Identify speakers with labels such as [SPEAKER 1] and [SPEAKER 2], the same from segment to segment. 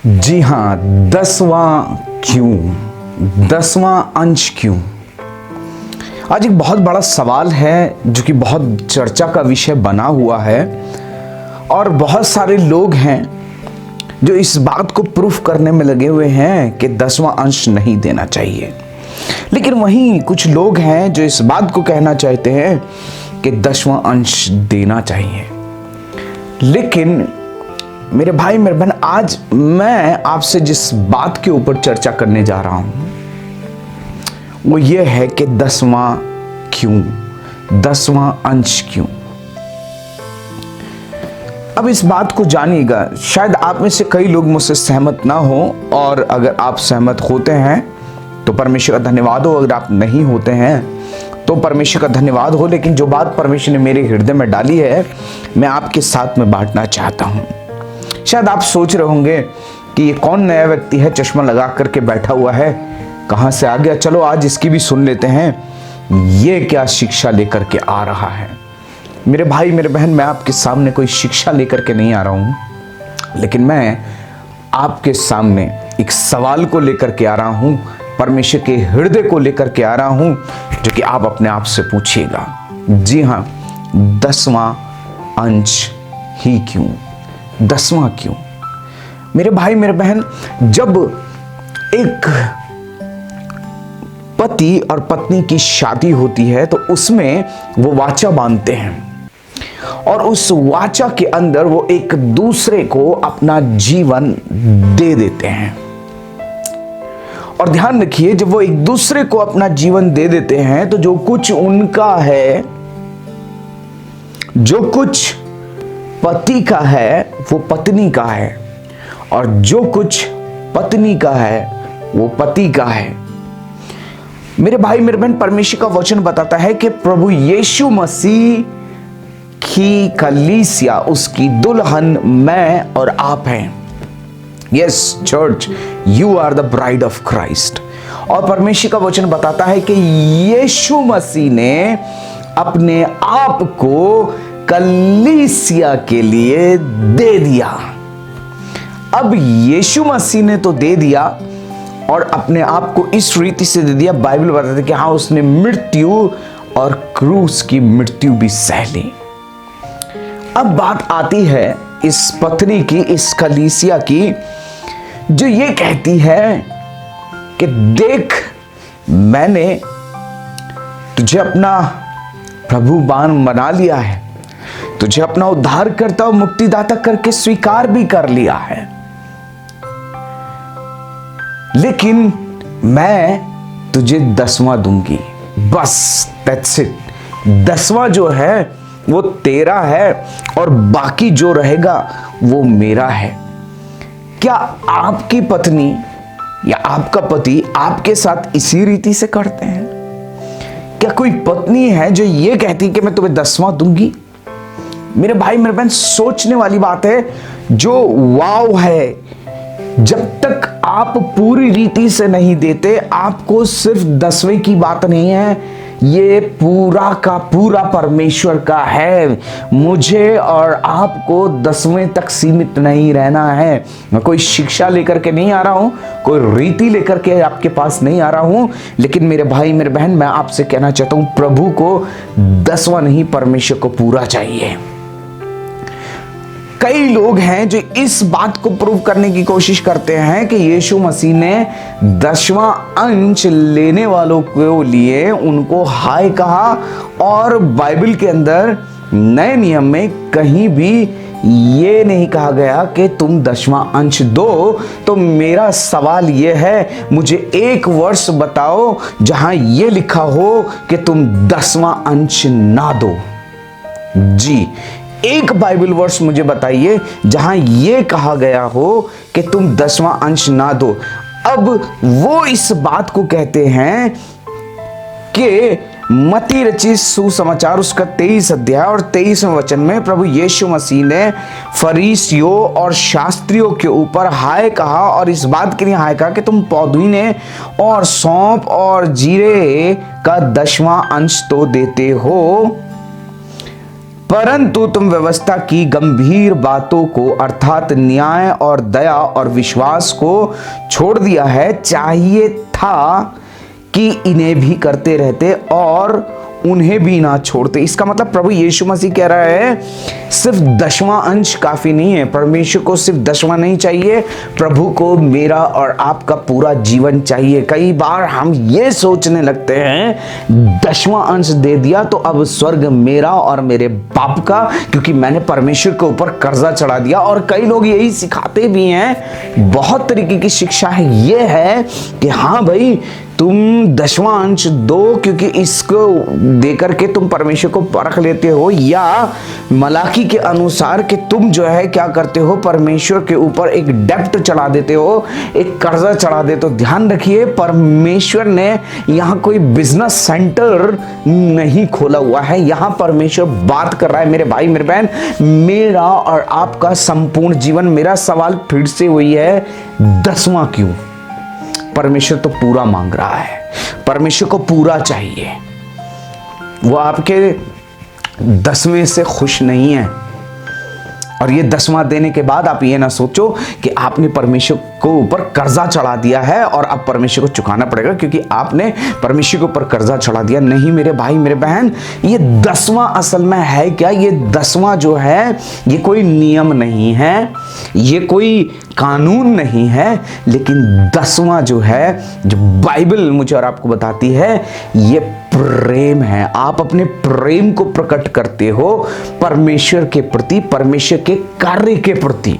[SPEAKER 1] जी हाँ, 10वां क्यों, 10वां अंश क्यों। आज एक बहुत बड़ा सवाल है जो कि बहुत चर्चा का विषय बना हुआ है और बहुत सारे लोग हैं जो इस बात को प्रूफ करने में लगे हुए हैं कि 10वां अंश नहीं देना चाहिए। लेकिन वहीं कुछ लोग हैं जो इस बात को कहना चाहते हैं कि 10वां अंश देना चाहिए। लेकिन मेरे भाई मेरे बहन, आज मैं आपसे जिस बात के ऊपर चर्चा करने जा रहा हूं वो ये है कि 10वां क्यों, 10वां अंश क्यों। अब इस बात को जानिएगा, शायद आप में से कई लोग मुझसे सहमत ना हो, और अगर आप सहमत होते हैं तो परमेश्वर का धन्यवाद हो, अगर आप नहीं होते हैं तो परमेश्वर का धन्यवाद हो। लेकिन जो बात परमेश्वर ने मेरे हृदय में डाली है मैं आपके साथ में बांटना चाहता हूं। शायद आप सोच रहे होंगे कि ये कौन नया व्यक्ति है, चश्मा लगा करके बैठा हुआ है, कहां से आ गया। चलो आज इसकी भी सुन लेते हैं, ये क्या शिक्षा लेकर के आ रहा है। मेरे भाई मेरे बहन, मैं आपके सामने कोई शिक्षा लेकर के नहीं आ रहा हूं, लेकिन मैं आपके सामने एक सवाल को लेकर के आ रहा हूं, परमेश्वर के हृदय को लेकर के आ रहा हूं, जो कि आप अपने आप से पूछिएगा। जी हां, 10वां अंश ही क्यों, 10वां क्यों। मेरे भाई मेरे बहन, जब एक पति और पत्नी की शादी होती है तो उसमें वो वाचा बांधते हैं और उस वाचा के अंदर वो एक दूसरे को अपना जीवन दे देते हैं। और ध्यान रखिए, जब वो एक दूसरे को अपना जीवन दे देते हैं तो जो कुछ उनका है, जो कुछ पति का है वो पत्नी का है, और जो कुछ पत्नी का है वो पति का है। मेरे भाई मेरे बहन, परमेश्वर का वचन बताता है कि प्रभु यीशु मसीह की कलीसिया, उसकी दुल्हन मैं और आप हैं। Yes church, you are the bride of Christ. और परमेश्वर का वचन बताता है कि यीशु मसीह ने अपने आप को कलीसिया के लिए दे दिया। अब यीशु मसीह ने तो दे दिया और अपने आप को इस रीति से दे दिया, बाइबल बताता है कि हाँ, उसने मृत्यु और क्रूस की मृत्यु भी सह ली। अब बात आती है इस पत्नी की, इस कलीसिया की, जो ये कहती है कि देख, मैंने तुझे अपना प्रभु बना लिया है, तुझे अपना उद्धारकर्ता और मुक्तिदाता करके स्वीकार भी कर लिया है, लेकिन मैं तुझे 10वां दूंगी। बस दैट्स इट। 10वां जो है वो तेरा है और बाकी जो रहेगा वो मेरा है। क्या आपकी पत्नी या आपका पति आपके साथ इसी रीति से करते हैं? क्या कोई पत्नी है जो ये कहती कि मैं तुम्हें 10वां दूंगी? मेरे भाई मेरे बहन, सोचने वाली बात है, जो वाव है। जब तक आप पूरी रीति से नहीं देते, आपको सिर्फ 10वें की बात नहीं है, ये पूरा का पूरा परमेश्वर का है। मुझे और आपको 10वें तक सीमित नहीं रहना है। मैं कोई शिक्षा लेकर के नहीं आ रहा हूं, कोई रीति लेकर के आपके पास नहीं आ रहा हूं, लेकिन मेरे भाई मेरे बहन, मैं आपसे कहना चाहता हूं, प्रभु को 10वां नहीं, परमेश्वर को पूरा चाहिए। कई लोग हैं जो इस बात को प्रूव करने की कोशिश करते हैं कि यीशु मसीह ने 10वां अंश लेने वालों को लिए, उनको हाय कहा, और बाइबल के अंदर नए नियम में कहीं भी ये नहीं कहा गया कि तुम 10वां अंश दो। तो मेरा सवाल ये है, मुझे एक वर्ष बताओ जहां ये लिखा हो कि तुम 10वां अंश ना दो। जी, एक बाइबल वर्ष मुझे बताइए जहां यह कहा गया हो कि तुम 10वां अंश ना दो। अब वो इस बात को कहते हैं कि मत्ती रचित सुसमाचार उसका 23 अध्याय और 23वें वचन में प्रभु यीशु मसीह ने फरीसियों और शास्त्रियों के ऊपर हाय कहा, और इस बात के लिए हाय कहा कि तुम पुदीने और सौंफ और जीरे का 10वां अंश तो देते हो, परंतु तुम व्यवस्था की गंभीर बातों को अर्थात न्याय और दया और विश्वास को छोड़ दिया है। चाहिए था कि इन्हें भी करते रहते और उन्हें भी ना छोड़ते। इसका मतलब प्रभु यीशु मसीह कह रहा है सिर्फ 10वां अंश काफी नहीं है। परमेश्वर को सिर्फ 10वां नहीं चाहिए, प्रभु को मेरा और आपका पूरा जीवन चाहिए। कई बार हम ये सोचने लगते हैं 10वां अंश दे दिया तो अब स्वर्ग मेरा और मेरे बाप का, क्योंकि मैंने परमेश्वर के ऊपर कर्जा चढ़ा दिया। और कई लोग यही सिखाते भी हैं। बहुत तरीके की शिक्षा है, ये है कि हाँ भाई तुम 10वां अंश दो क्योंकि इसको देकर के तुम परमेश्वर को परख लेते हो, या मलाकी के अनुसार कि तुम जो है क्या करते हो, परमेश्वर के ऊपर एक डेब्ट चढ़ा देते हो, एक कर्जा चढ़ा देते हो। ध्यान रखिए, परमेश्वर ने यहाँ कोई बिजनेस सेंटर नहीं खोला हुआ है। यहाँ परमेश्वर बात कर रहा है मेरे भाई मेरे बहन, मेरा और आपका संपूर्ण जीवन। मेरा सवाल फिर से वही है, 10वां क्यों? परमेश्वर तो पूरा मांग रहा है, परमेश्वर को पूरा चाहिए। वो आपके 10वें से खुश नहीं है। और ये 10वां देने के बाद आप ये ना सोचो कि आपने परमेश्वर को ऊपर कर्जा चढ़ा दिया है और अब परमेश्वर को चुकाना पड़ेगा क्योंकि आपने परमेश्वर के ऊपर कर्जा चढ़ा दिया। नहीं मेरे भाई मेरे बहन, ये 10वां असल में है क्या? ये 10वां जो है ये कोई नियम नहीं है, ये कोई कानून नहीं है, लेकिन 10वां जो है, जो बाइबल मुझे और आपको बताती है, ये प्रेम है। आप अपने प्रेम को प्रकट करते हो परमेश्वर के प्रति, परमेश्वर के कार्य के प्रति,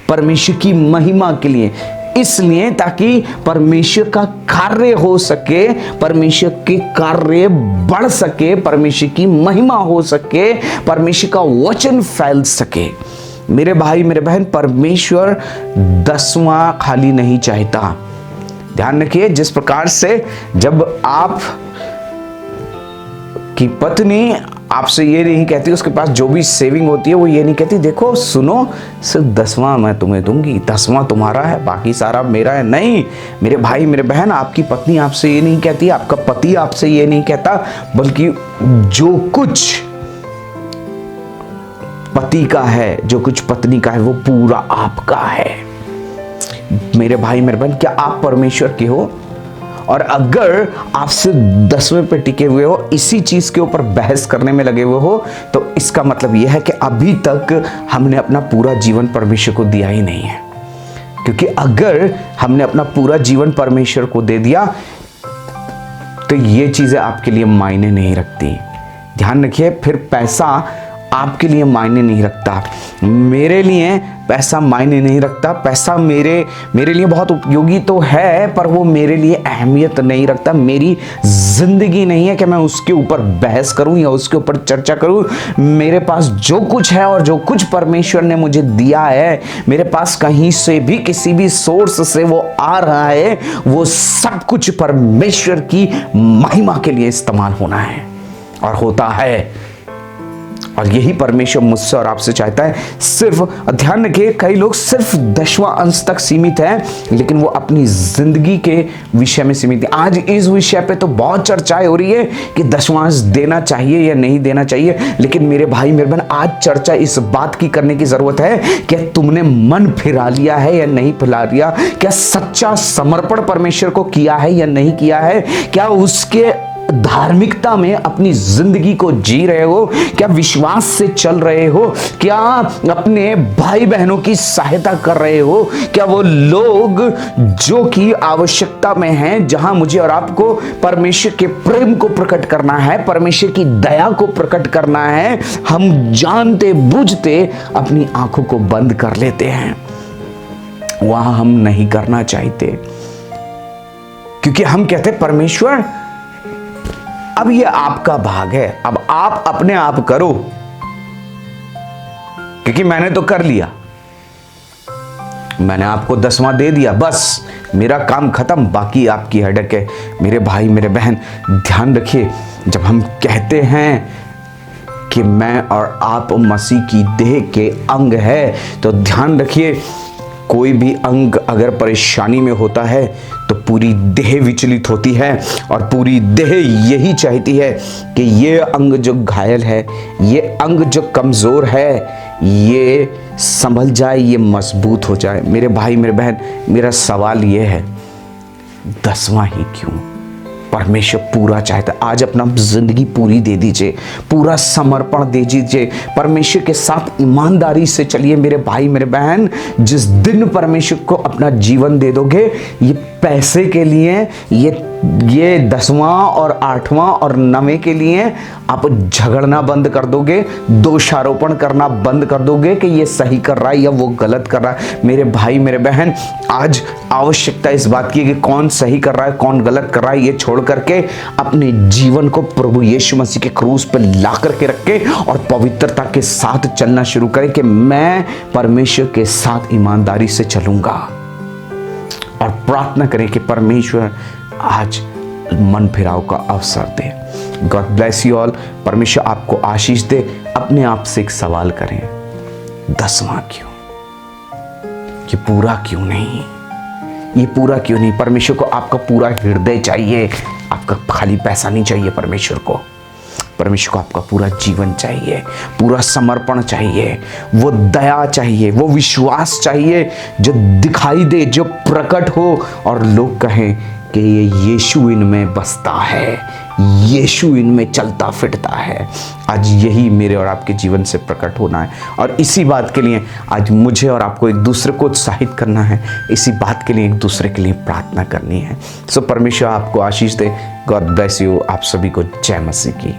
[SPEAKER 1] परमेश्वर की महिमा के लिए। इसलिए ताकि परमेश्वर का कार्य हो सके, परमेश्वर के कार्य बढ़ सके, परमेश्वर की महिमा हो सके, परमेश्वर का वचन फैल सके। मेरे भाई मेरे बहन, परमेश्वर 10वां खाली नहीं चाहता। ध्यान रखिए, जिस प्रकार से जब आप की पत्नी आपसे ये नहीं कहती, उसके पास जो भी सेविंग होती है वो ये नहीं कहती देखो सुनो सिर्फ 10वां मैं तुम्हें दूंगी, 10वां तुम्हारा है बाकी सारा मेरा है। नहीं मेरे भाई मेरे बहन, आपकी पत्नी आपसे ये नहीं कहती, आपका पति आपसे ये नहीं कहता, बल्कि जो कुछ पति का है, जो कुछ पत्नी का है, वो पूरा आपका है। मेरे भाई मेरे बहन, क्या आप परमेश्वर के हो? और अगर आप सिर्फ 10वें पे टिके हुए हो, इसी चीज के ऊपर बहस करने में लगे हुए हो, तो इसका मतलब यह है कि अभी तक हमने अपना पूरा जीवन परमेश्वर को दिया ही नहीं है। क्योंकि अगर हमने अपना पूरा जीवन परमेश्वर को दे दिया तो ये चीजें आपके लिए मायने नहीं रखती। ध्यान रखिए, फिर पैसा आपके लिए मायने नहीं रखता, मेरे लिए पैसा मायने नहीं रखता। पैसा मेरे लिए बहुत उपयोगी तो है, पर वो मेरे लिए अहमियत नहीं रखता। मेरी जिंदगी नहीं है कि मैं उसके ऊपर बहस करूं या उसके ऊपर चर्चा करूं। मेरे पास जो कुछ है और जो कुछ परमेश्वर ने मुझे दिया है, मेरे पास कहीं से भी किसी भी सोर्स से वो आ रहा है, वो सब कुछ परमेश्वर की महिमा के लिए इस्तेमाल होना है और होता है। और यही परमेश्वर मुझसे और आपसे चाहता है। सिर्फ ध्यान रखिए, कई लोग सिर्फ 10वां अंश तक सीमित हैं, लेकिन वो अपनी जिंदगी के विषय में सीमित है। आज इस विषय पे तो बहुत चर्चाएं हो रही है कि 10वां अंश देना चाहिए या नहीं देना चाहिए, लेकिन मेरे भाई मेरे बहन, आज चर्चा इस बात की करने की जरूरत है कि तुमने मन फिरा लिया है या नहीं फिरा लिया, क्या सच्चा समर्पण परमेश्वर को किया है या नहीं किया है, क्या उसके धार्मिकता में अपनी जिंदगी को जी रहे हो, क्या विश्वास से चल रहे हो, क्या अपने भाई बहनों की सहायता कर रहे हो, क्या वो लोग जो कि आवश्यकता में हैं, जहां मुझे और आपको परमेश्वर के प्रेम को प्रकट करना है, परमेश्वर की दया को प्रकट करना है, हम जानते बूझते अपनी आंखों को बंद कर लेते हैं। वहां हम नहीं करना चाहते, क्योंकि हम कहते परमेश्वर अब ये आपका भाग है, अब आप अपने आप करो, क्योंकि मैंने तो कर लिया, मैंने आपको 10वां दे दिया, बस मेरा काम खत्म, बाकी आपकी हेडेक है। मेरे भाई मेरे बहन, ध्यान रखिए, जब हम कहते हैं कि मैं और आप मसीह की देह के अंग है, तो ध्यान रखिए, कोई भी अंग अगर परेशानी में होता है तो पूरी देह विचलित होती है और पूरी देह यही चाहती है कि ये अंग जो घायल है, ये अंग जो कमज़ोर है, ये संभल जाए, ये मजबूत हो जाए। मेरे भाई मेरे बहन, मेरा सवाल ये है, 10वां ही क्यों? परमेश्वर पूरा चाहता है। आज अपना जिंदगी पूरी दे दीजिए, पूरा समर्पण दे दीजिए, परमेश्वर के साथ ईमानदारी से चलिए मेरे भाई मेरे बहन। जिस दिन परमेश्वर को अपना जीवन दे दोगे, ये पैसे के लिए, ये 10वां और 8वां और 9वें के लिए आप झगड़ना बंद कर दोगे, दोषारोपण करना बंद कर दोगे कि ये सही कर रहा है या वो गलत कर रहा है। मेरे भाई मेरे बहन, आज आवश्यकता इस बात की है कि कौन सही कर रहा है कौन गलत कर रहा है, ये छोड़ करके अपने जीवन को प्रभु यीशु मसीह के क्रूस पर ला करके रखे और पवित्रता के साथ चलना शुरू करें कि मैं परमेश्वर के साथ ईमानदारी से चलूंगा। और प्रार्थना करें कि परमेश्वर आज मन फिराव का अवसर दे। God bless you all. परमेश्वर आपको आशीष दे। अपने आप से एक सवाल करें, 10वां क्यों? ये पूरा क्यों नहीं? ये पूरा क्यों नहीं? परमेश्वर को आपका पूरा हृदय चाहिए, आपका खाली पैसा नहीं चाहिए। परमेश्वर को आपका पूरा जीवन चाहिए, पूरा समर्पण चाहिए, वो दया चाहिए, वो विश्वास चाहिए जो दिखाई दे, जो प्रकट हो और लोग कहें कि ये यीशु इनमें बसता है, यीशु इनमें चलता फिरता है। आज यही मेरे और आपके जीवन से प्रकट होना है और इसी बात के लिए आज मुझे और आपको एक दूसरे को उत्साहित करना है, इसी बात के लिए एक दूसरे के लिए प्रार्थना करनी है। सो परमेश्वर आपको आशीष दे। God bless you. आप सभी को जय मसीह की।